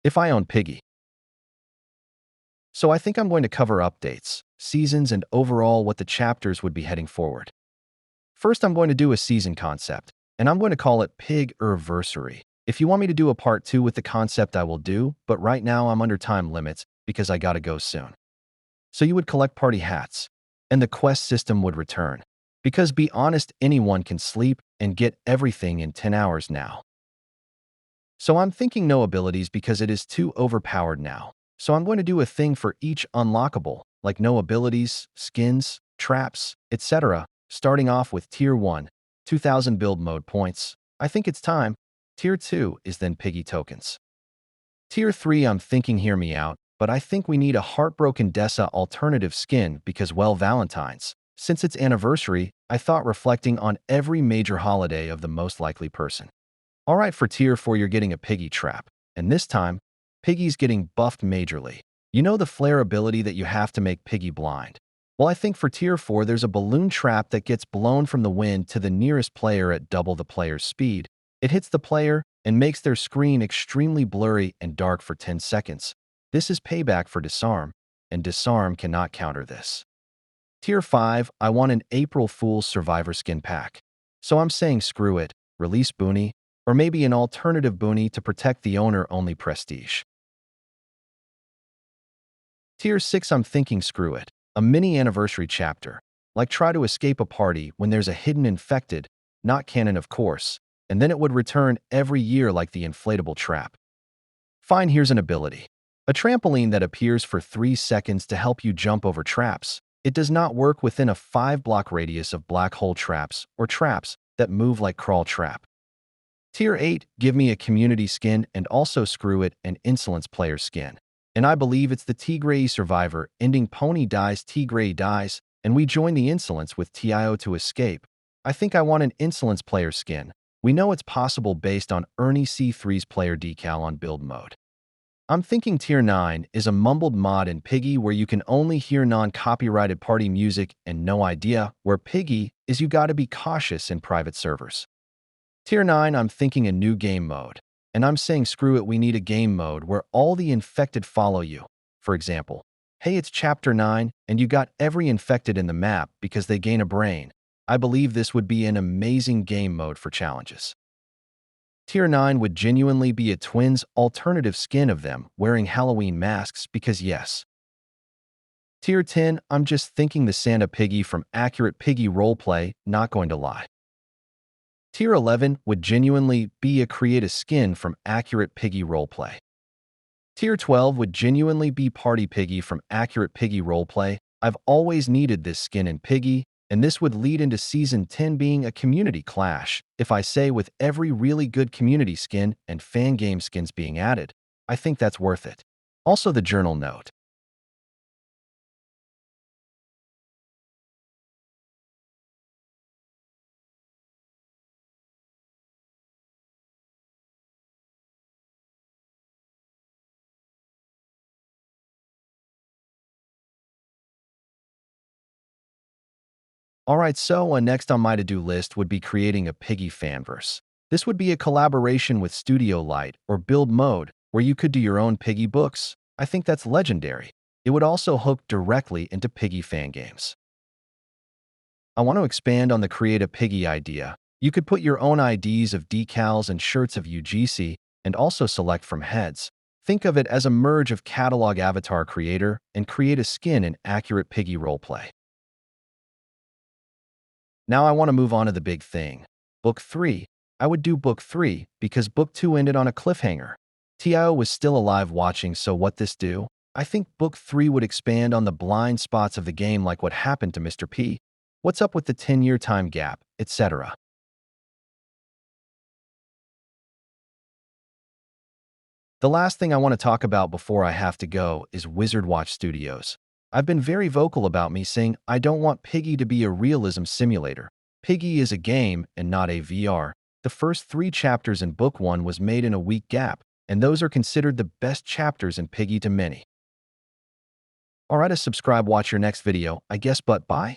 If I Owned Piggy. So I think I'm going to cover updates, seasons, and overall what the chapters would be heading forward. First, I'm going to do a season concept, and I'm going to call it Pig-erversary. If you want me to do a part 2 with the concept, I will do, but right now I'm under time limits because I gotta go soon. So you would collect party hats, and the quest system would return. Because be honest, anyone can sleep and get everything in 10 hours now. So I'm thinking no abilities because it is too overpowered now. So I'm going to do a thing for each unlockable, like no abilities, skins, traps, etc., starting off with Tier 1, 2000 build mode points. I think it's time. Tier 2 is then Piggy tokens. Tier 3, I'm thinking hear me out, but I think we need a Heartbroken Dessa alternative skin because, well, Valentine's. Since its anniversary, I thought reflecting on every major holiday of the most likely person. Alright, for Tier 4, you're getting a Piggy trap, and this time, Piggy's getting buffed majorly. You know the flare ability that you have to make Piggy blind. Well, I think for Tier 4, there's a balloon trap that gets blown from the wind to the nearest player at double the player's speed. It hits the player and makes their screen extremely blurry and dark for 10 seconds. This is payback for Disarm, and Disarm cannot counter this. Tier 5, I want an April Fool's Survivor skin pack. So I'm saying screw it, release Booney, or maybe an alternative Booney to protect the owner-only prestige. Tier 6, I'm thinking screw it, a mini anniversary chapter, like try to escape a party when there's a hidden infected, not canon of course, and then it would return every year like the inflatable trap. Fine, here's an ability. A trampoline that appears for 3 seconds to help you jump over traps. It does not work within a 5-block radius of black hole traps or traps that move like crawl trap. Tier 8, give me a community skin and also screw it an insolence player skin. And I believe it's the Tigray survivor, ending Pony dies, Tigray dies, and we join the insolence with Tio to escape. I think I want an insolence player skin. We know it's possible based on Ernie C3's player decal on build mode. I'm thinking Tier 9 is a mumbled mod in Piggy where you can only hear non-copyrighted party music and no idea where Piggy is. You gotta be cautious in private servers. Tier 9, I'm thinking a new game mode. And I'm saying screw it, we need a game mode where all the infected follow you. For example, hey, it's Chapter 9 and you got every infected in the map because they gain a brain. I believe this would be an amazing game mode for challenges. Tier 9 would genuinely be a twins alternative skin of them wearing Halloween masks because yes. Tier 10, I'm just thinking the Santa Piggy from Accurate Piggy Roleplay, not going to lie. Tier 11 would genuinely be a create a skin from Accurate Piggy Roleplay. Tier 12 would genuinely be Party Piggy from Accurate Piggy Roleplay. I've always needed this skin in Piggy, and this would lead into Season 10 being a community clash. If I say with every really good community skin and fan game skins being added, I think that's worth it. Also the journal note. Alright, so next on my to-do list would be creating a Piggy fanverse. This would be a collaboration with Studio Light or Build Mode where you could do your own Piggy books. I think that's legendary. It would also hook directly into Piggy fan games. I want to expand on the Create a Piggy idea. You could put your own IDs of decals and shirts of UGC and also select from heads. Think of it as a merge of catalog avatar creator and create a skin in Accurate Piggy Roleplay. Now I want to move on to the big thing. Book 3. I would do Book 3 because Book 2 ended on a cliffhanger. Tio was still alive watching, so what this do? I think Book 3 would expand on the blind spots of the game like what happened to Mr. P. What's up with the 10-year time gap, etc. The last thing I want to talk about before I have to go is Wizard Watch Studios. I've been very vocal about me saying I don't want Piggy to be a realism simulator. Piggy is a game and not a VR. The first 3 chapters in Book 1 was made in a week gap, and those are considered the best chapters in Piggy to many. Alright, subscribe, watch your next video, I guess, but bye.